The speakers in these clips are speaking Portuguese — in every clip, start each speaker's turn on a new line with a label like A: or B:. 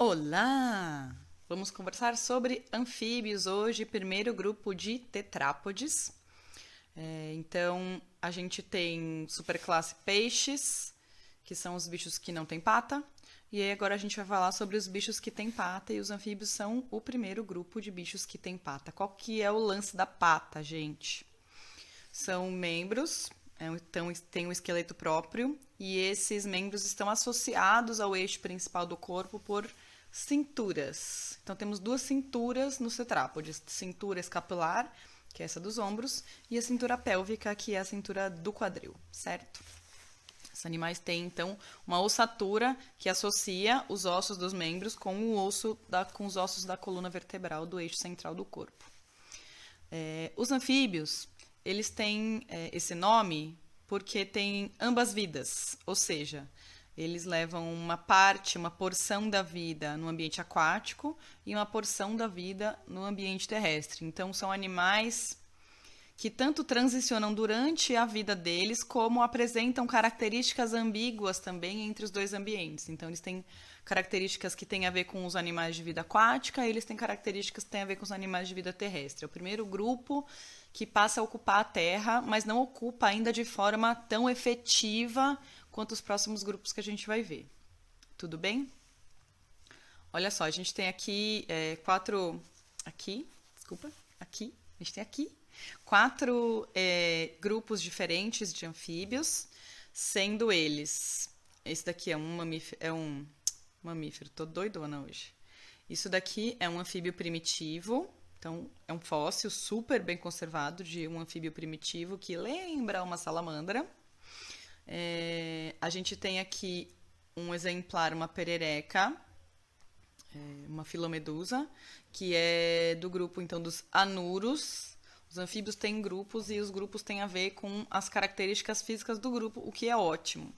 A: Olá! Vamos conversar sobre anfíbios hoje, primeiro grupo de tetrápodes. Então, a gente tem superclasse peixes, que são os bichos que não têm pata. E aí agora a gente vai falar sobre os bichos que têm pata, e os anfíbios são o primeiro grupo de bichos que têm pata. Qual que é o lance da pata, gente? São membros, então tem um esqueleto próprio, e esses membros estão associados ao eixo principal do corpo por cinturas. Então temos duas cinturas nos tetrápodes: cintura escapular, que é essa dos ombros, e a cintura pélvica, que é a cintura do quadril, certo? Os animais têm, então, uma ossatura que associa os ossos dos membros com com os ossos da coluna vertebral do eixo central do corpo. Os anfíbios, eles têm esse nome porque têm ambas vidas, ou seja, eles levam uma parte, uma porção da vida no ambiente aquático e uma porção da vida no ambiente terrestre. Então, são animais que tanto transicionam durante a vida deles, como apresentam características ambíguas também entre os dois ambientes. Então, eles têm características que têm a ver com os animais de vida aquática e eles têm características que têm a ver com os animais de vida terrestre. É o primeiro grupo que passa a ocupar a Terra, mas não ocupa ainda de forma tão efetiva quanto os próximos grupos que a gente vai ver. Tudo bem? Olha só, a gente tem aqui quatro... Aqui, desculpa, aqui. A gente tem aqui quatro grupos diferentes de anfíbios, sendo eles... Esse daqui é um mamífero, tô doidona hoje. Isso daqui é um anfíbio primitivo, então é um fóssil super bem conservado de um anfíbio primitivo que lembra uma salamandra. A gente tem aqui um exemplar, uma perereca, uma filomedusa, que é do grupo então dos anuros. Os anfíbios têm grupos e os grupos têm a ver com as características físicas do grupo, o que é ótimo.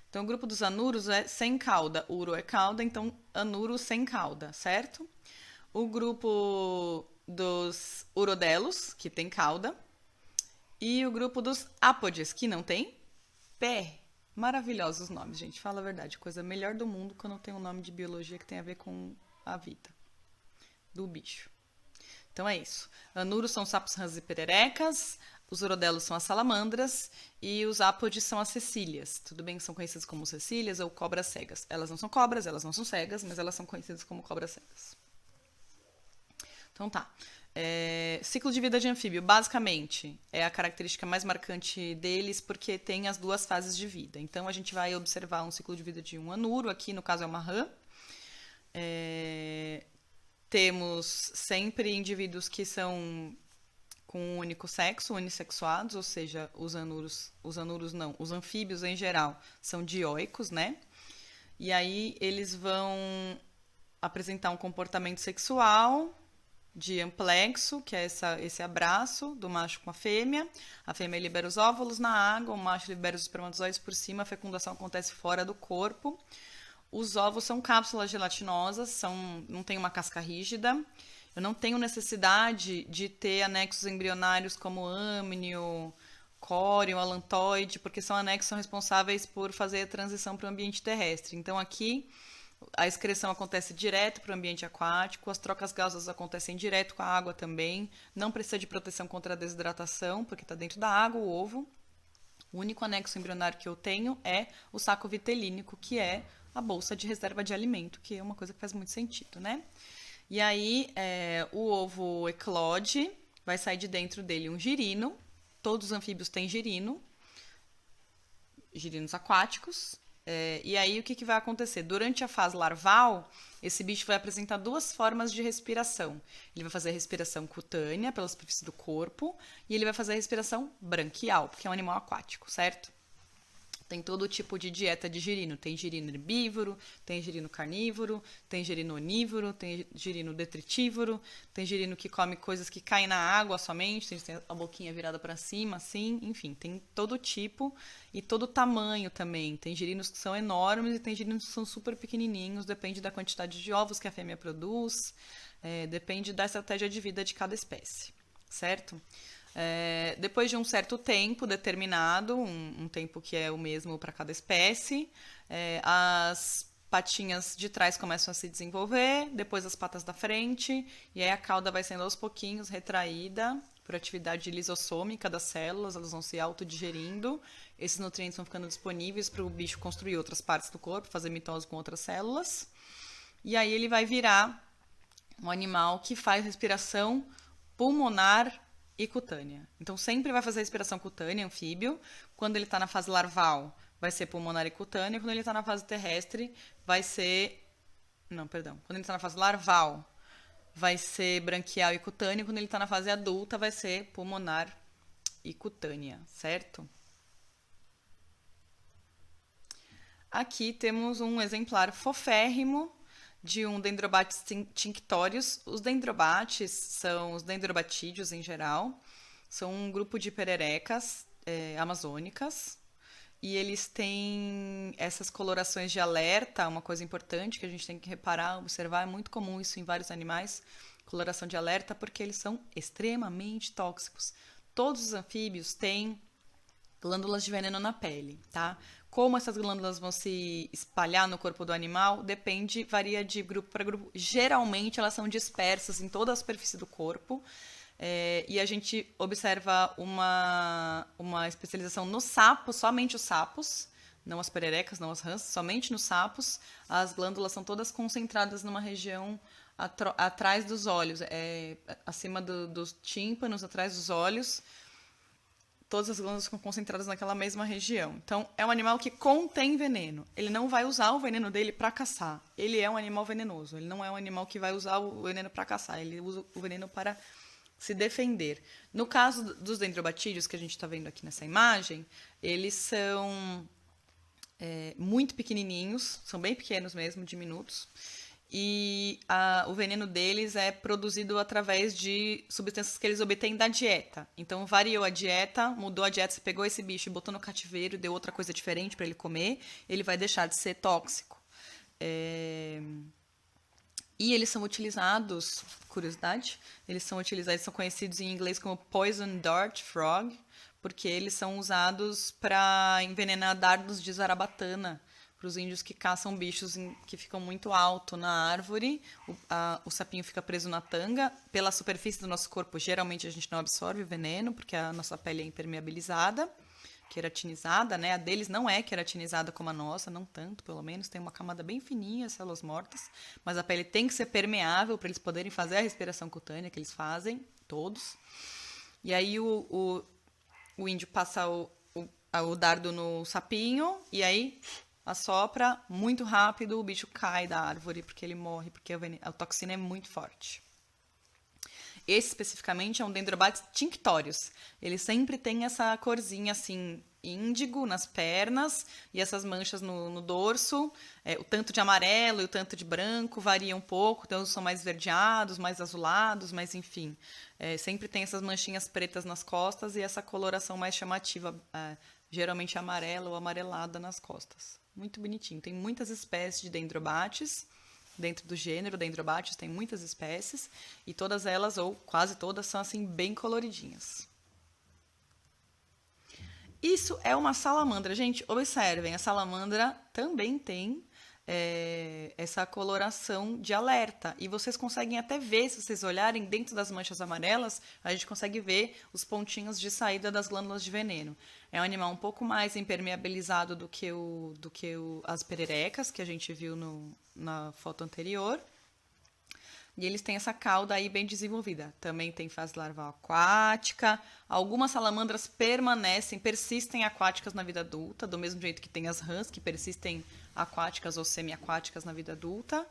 A: Então, o grupo dos anuros é sem cauda. Uro é cauda, então anuro sem cauda, certo? O grupo dos urodelos, que tem cauda. E o grupo dos ápodes, que não tem pé. Maravilhosos nomes, gente. Fala a verdade. Coisa melhor do mundo quando tem um nome de biologia que tem a ver com a vida do bicho. Então é isso. Anuros são sapos, rãs e pererecas, os urodelos são as salamandras e os ápodes são as cecílias. Tudo bem que são conhecidas como cecílias ou cobras cegas. Elas não são cobras, elas não são cegas, mas elas são conhecidas como cobras cegas. Então tá. Ciclo de vida de anfíbio, basicamente, é a característica mais marcante deles porque tem as duas fases de vida. Então a gente vai observar um ciclo de vida de um anuro, aqui no caso é uma rã. Temos sempre indivíduos que são com um único sexo, unissexuados, ou seja, os anfíbios em geral são dioicos, né? E aí eles vão apresentar um comportamento sexual de amplexo, que é esse abraço do macho com a fêmea. A fêmea libera os óvulos na água, o macho libera os espermatozoides por cima, a fecundação acontece fora do corpo. Os ovos são cápsulas gelatinosas, não tem uma casca rígida. Eu não tenho necessidade de ter anexos embrionários como âmnio, córeo, alantoide, porque são anexos que são responsáveis por fazer a transição para o ambiente terrestre. Então, aqui, a excreção acontece direto para o ambiente aquático, as trocas gasosas acontecem direto com a água também, não precisa de proteção contra a desidratação, porque está dentro da água o ovo. O único anexo embrionário que eu tenho é o saco vitelínico, que é a bolsa de reserva de alimento, que é uma coisa que faz muito sentido, né? E aí, o ovo eclode, vai sair de dentro dele um girino. Todos os anfíbios têm girinos aquáticos. E aí, o que vai acontecer? Durante a fase larval, esse bicho vai apresentar duas formas de respiração. Ele vai fazer a respiração cutânea, pela superfície do corpo, e ele vai fazer a respiração branquial, porque é um animal aquático, certo? Tem todo tipo de dieta de girino. Tem girino herbívoro, tem girino carnívoro, tem girino onívoro, tem girino detritívoro, tem girino que come coisas que caem na água somente, tem a boquinha virada para cima, assim, enfim, tem todo tipo e todo tamanho também. Tem girinos que são enormes e tem girinos que são super pequenininhos, depende da quantidade de ovos que a fêmea produz, depende da estratégia de vida de cada espécie, certo? Depois de um certo tempo determinado, um tempo que é o mesmo para cada espécie, as patinhas de trás começam a se desenvolver, depois as patas da frente, e aí a cauda vai sendo aos pouquinhos retraída por atividade lisossômica das células, elas vão se autodigerindo, esses nutrientes vão ficando disponíveis para o bicho construir outras partes do corpo, fazer mitose com outras células, e aí ele vai virar um animal que faz respiração pulmonar e cutânea. Então sempre vai fazer respiração cutânea, anfíbio. Quando ele está na fase larval, vai ser pulmonar e cutânea. Quando ele está na fase terrestre, vai ser... Não, perdão. Quando ele está na fase larval, vai ser branquial e cutânea. Quando ele está na fase adulta, vai ser pulmonar e cutânea, certo? Aqui temos um exemplar foférrimo de um Dendrobates tinctorius. Os dendrobates são os dendrobatídeos em geral, são um grupo de pererecas amazônicas, e eles têm essas colorações de alerta, uma coisa importante que a gente tem que reparar, observar, é muito comum isso em vários animais, coloração de alerta, porque eles são extremamente tóxicos. Todos os anfíbios têm glândulas de veneno na pele, tá? Como essas glândulas vão se espalhar no corpo do animal, depende, varia de grupo para grupo. Geralmente, elas são dispersas em toda a superfície do corpo. E a gente observa uma especialização nos sapos, somente os sapos, não as pererecas, não as rãs, somente nos sapos. As glândulas são todas concentradas numa região atrás dos olhos, acima dos tímpanos, atrás dos olhos. Todas as glândulas ficam concentradas naquela mesma região. Então, é um animal que contém veneno. Ele não vai usar o veneno dele para caçar. Ele é um animal venenoso. Ele não é um animal que vai usar o veneno para caçar. Ele usa o veneno para se defender. No caso dos dendrobatídeos, que a gente está vendo aqui nessa imagem, eles são muito pequenininhos, são bem pequenos mesmo, diminutos. E o veneno deles é produzido através de substâncias que eles obtêm da dieta. Então, variou a dieta, mudou a dieta, você pegou esse bicho e botou no cativeiro, deu outra coisa diferente para ele comer, ele vai deixar de ser tóxico. E eles são utilizados, curiosidade, eles são conhecidos em inglês como poison dart frog, porque eles são usados para envenenar dardos de zarabatana, para os índios que caçam bichos que ficam muito alto na árvore. O sapinho fica preso na tanga. Pela superfície do nosso corpo, geralmente a gente não absorve o veneno, porque a nossa pele é impermeabilizada, queratinizada, né? A deles não é queratinizada como a nossa, não tanto, pelo menos. Tem uma camada bem fininha, células mortas. Mas a pele tem que ser permeável para eles poderem fazer a respiração cutânea que eles fazem, todos. E aí o índio passa o dardo no sapinho, e aí assopra muito rápido, o bicho cai da árvore porque ele morre, porque a toxina é muito forte. Esse especificamente é um Dendrobates tinctorius. Ele sempre tem essa corzinha assim, índigo nas pernas e essas manchas no dorso. O tanto de amarelo e o tanto de branco varia um pouco, então são mais esverdeados, mais azulados, mas enfim. Sempre tem essas manchinhas pretas nas costas e essa coloração mais chamativa, geralmente amarela ou amarelada nas costas. Muito bonitinho. Tem muitas espécies de dendrobates. Dentro do gênero Dendrobates tem muitas espécies. E todas elas, ou quase todas, são assim bem coloridinhas. Isso é uma salamandra. Gente, observem, a salamandra também tem essa coloração de alerta. E vocês conseguem até ver, se vocês olharem dentro das manchas amarelas, a gente consegue ver os pontinhos de saída das glândulas de veneno. É um animal um pouco mais impermeabilizado do que as pererecas, que a gente viu na foto anterior. E eles têm essa cauda aí bem desenvolvida. Também tem fase larval aquática. Algumas salamandras persistem aquáticas na vida adulta, do mesmo jeito que tem as rãs, que persistem aquáticas ou semi-aquáticas na vida adulta.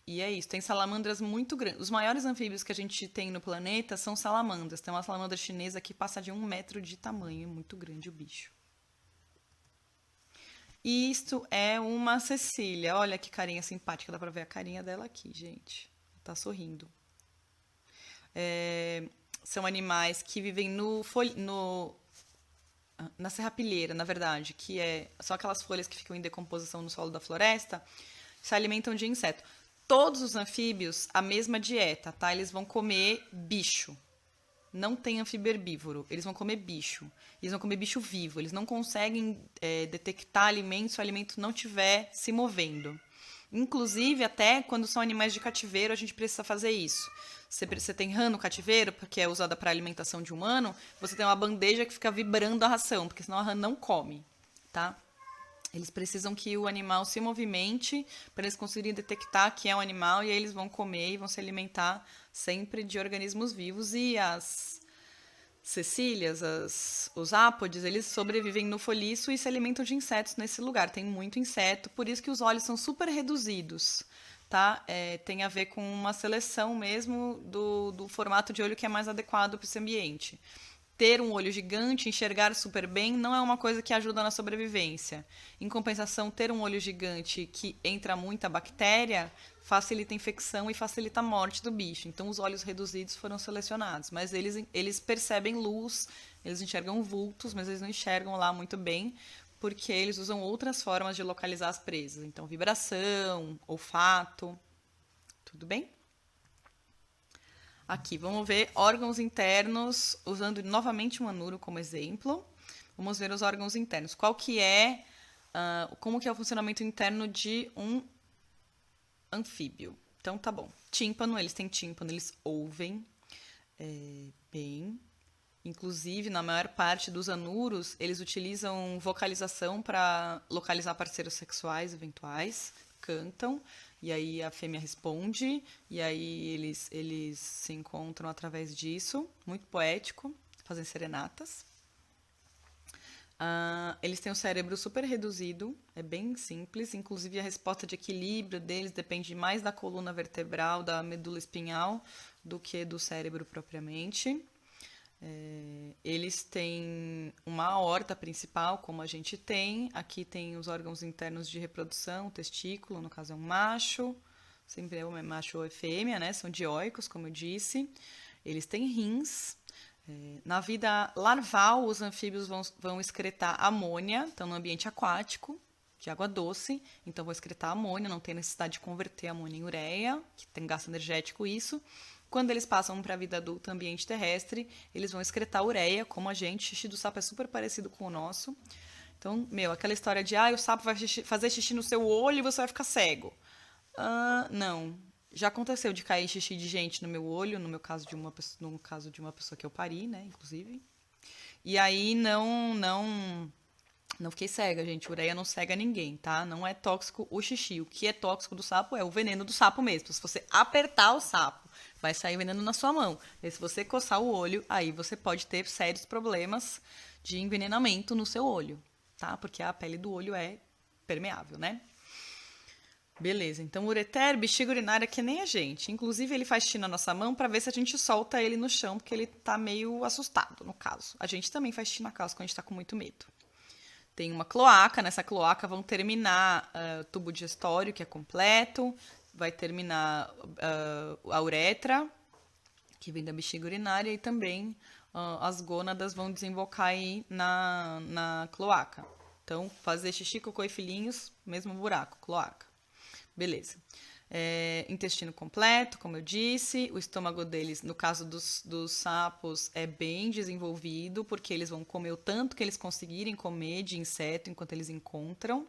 A: E é isso, tem salamandras muito grandes. Os maiores anfíbios que a gente tem no planeta são salamandras. Tem uma salamandra chinesa que passa de 1 metro de tamanho, muito grande o bicho. Isto é uma Cecília. Olha que carinha simpática, dá pra ver a carinha dela aqui, gente. Tá sorrindo. São animais que vivem na serrapilheira, na verdade, que são aquelas folhas que ficam em decomposição no solo da floresta, se alimentam de inseto. Todos os anfíbios, a mesma dieta, tá? Eles vão comer bicho. não tem anfíbio herbívoro. Eles vão comer bicho. Eles vão comer bicho vivo. Eles não conseguem detectar alimentos se o alimento não estiver se movendo. Inclusive, até quando são animais de cativeiro, a gente precisa fazer isso. Você tem rã no cativeiro, que é usada para alimentação de humano, você tem uma bandeja que fica vibrando a ração, porque senão a rã não come, tá? Eles precisam que o animal se movimente para eles conseguirem detectar que é um animal e aí eles vão comer e vão se alimentar sempre de organismos vivos. E as cecílias, os ápodes, eles sobrevivem no folhiço e se alimentam de insetos nesse lugar. Tem muito inseto, por isso que os olhos são super reduzidos, tá? Tem a ver com uma seleção mesmo do formato de olho que é mais adequado para esse ambiente. Ter um olho gigante, enxergar super bem, não é uma coisa que ajuda na sobrevivência. Em compensação, ter um olho gigante que entra muita bactéria facilita a infecção e facilita a morte do bicho. Então, os olhos reduzidos foram selecionados. Mas eles percebem luz, eles enxergam vultos, mas eles não enxergam lá muito bem, porque eles usam outras formas de localizar as presas. Então, vibração, olfato. Tudo bem? Aqui, vamos ver órgãos internos, usando novamente um anuro como exemplo. Vamos ver os órgãos internos. Como que é o funcionamento interno de um anfíbio? Então, tá bom. Tímpano, eles têm tímpano, eles ouvem bem. Inclusive, na maior parte dos anuros, eles utilizam vocalização para localizar parceiros sexuais eventuais, cantam, e aí a fêmea responde, e aí eles se encontram através disso, muito poético, fazem serenatas. Eles têm o cérebro super reduzido, é bem simples, inclusive a resposta de equilíbrio deles depende mais da coluna vertebral, da medula espinhal, do que do cérebro propriamente. Eles têm uma aorta principal, como a gente tem. Aqui tem os órgãos internos de reprodução, o testículo, no caso é um macho, sempre é macho ou é fêmea, né? São dioicos, como eu disse. Eles têm rins. Na vida larval, os anfíbios vão excretar amônia, estão no ambiente aquático, de água doce, então vão excretar amônia, não tem necessidade de converter amônia em ureia, que tem gasto energético isso. Quando eles passam para a vida adulta, ambiente terrestre, eles vão excretar ureia, como a gente. O xixi do sapo é super parecido com o nosso. Então, aquela história de o sapo vai fazer xixi no seu olho e você vai ficar cego. Não. Já aconteceu de cair xixi de gente no meu olho, no caso de uma pessoa que eu pari, né, inclusive. E aí não fiquei cega, gente. Ureia não cega ninguém, tá? Não é tóxico o xixi. O que é tóxico do sapo é o veneno do sapo mesmo. Se você apertar o sapo, vai sair veneno na sua mão. E se você coçar o olho, aí você pode ter sérios problemas de envenenamento no seu olho, tá? Porque a pele do olho é permeável, né? Beleza, então o ureter, bexiga urinária que nem a gente. Inclusive, ele faz xixi na nossa mão para ver se a gente solta ele no chão, porque ele tá meio assustado, no caso. A gente também faz xixi na calça quando a gente tá com muito medo. Tem uma cloaca, nessa cloaca vão terminar o tubo digestório, que é completo, vai terminar a uretra, que vem da bexiga urinária, e também as gônadas vão desembocar aí na cloaca. Então, fazer xixi, cocô e filhinhos, mesmo buraco, cloaca. Beleza. Intestino completo, como eu disse. O estômago deles, no caso dos sapos, é bem desenvolvido, porque eles vão comer o tanto que eles conseguirem comer de inseto enquanto eles encontram.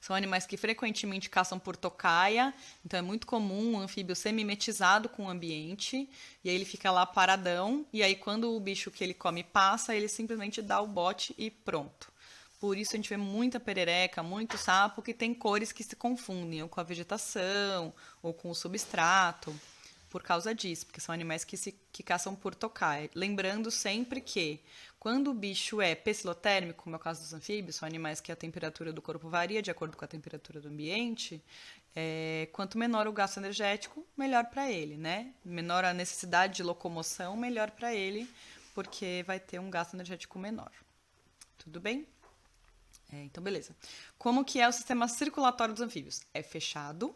A: São animais que frequentemente caçam por tocaia, então é muito comum um anfíbio ser mimetizado com o ambiente, e aí ele fica lá paradão, e aí quando o bicho que ele come passa, ele simplesmente dá o bote e pronto. Por isso a gente vê muita perereca, muito sapo que tem cores que se confundem, ou com a vegetação, ou com o substrato, por causa disso, porque são animais que caçam por tocaia. Lembrando sempre que, quando o bicho é pecilotérmico, como é o caso dos anfíbios, são animais que a temperatura do corpo varia de acordo com a temperatura do ambiente, quanto menor o gasto energético, melhor para ele, né? Menor a necessidade de locomoção, melhor para ele, porque vai ter um gasto energético menor. Tudo bem? Então, beleza. Como que é o sistema circulatório dos anfíbios? É fechado,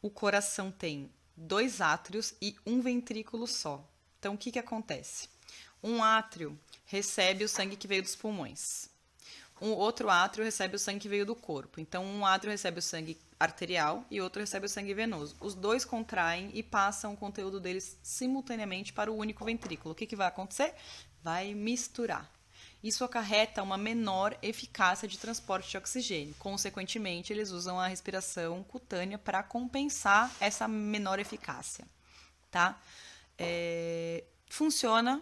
A: o coração tem 2 átrios e um ventrículo só. Então, o que acontece? Um átrio recebe o sangue que veio dos pulmões. um outro átrio recebe o sangue que veio do corpo. Então, um átrio recebe o sangue arterial e outro recebe o sangue venoso. Os dois contraem e passam o conteúdo deles simultaneamente para o único ventrículo. O que vai acontecer? Vai misturar. Isso acarreta uma menor eficácia de transporte de oxigênio. Consequentemente, eles usam a respiração cutânea para compensar essa menor eficácia, tá? Funciona,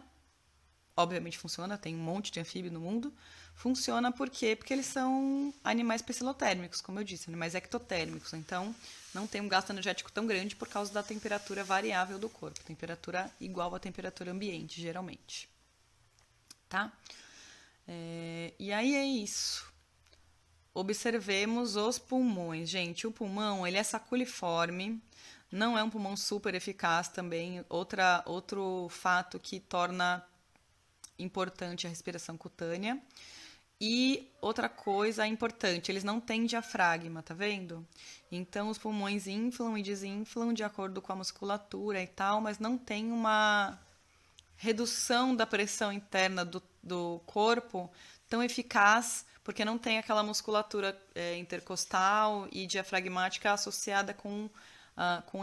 A: obviamente funciona, tem um monte de anfíbio no mundo. Funciona por quê? Porque eles são animais psilotérmicos, como eu disse, animais ectotérmicos. Então, não tem um gasto energético tão grande por causa da temperatura variável do corpo. Temperatura igual à temperatura ambiente, geralmente. Tá? E aí é isso. Observemos os pulmões. Gente, o pulmão, ele é saculiforme. Não é um pulmão super eficaz também. Outro fato que torna importante a respiração cutânea. E outra coisa importante, eles não têm diafragma, tá vendo? Então, os pulmões inflam e desinflam de acordo com a musculatura e tal, mas não tem uma redução da pressão interna do corpo tão eficaz, porque não tem aquela musculatura intercostal e diafragmática associada com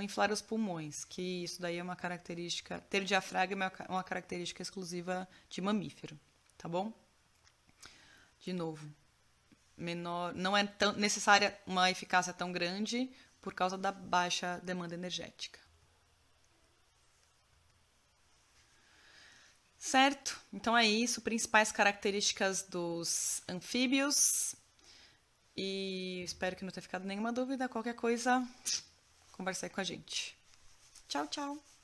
A: inflar os pulmões, que isso daí é uma característica, ter diafragma é uma característica exclusiva de mamífero, tá bom? De novo, menor, não é tão necessária uma eficácia tão grande por causa da baixa demanda energética. Certo? Então é isso, principais características dos anfíbios. E espero que não tenha ficado nenhuma dúvida. Qualquer coisa, converse aí com a gente. Tchau, tchau!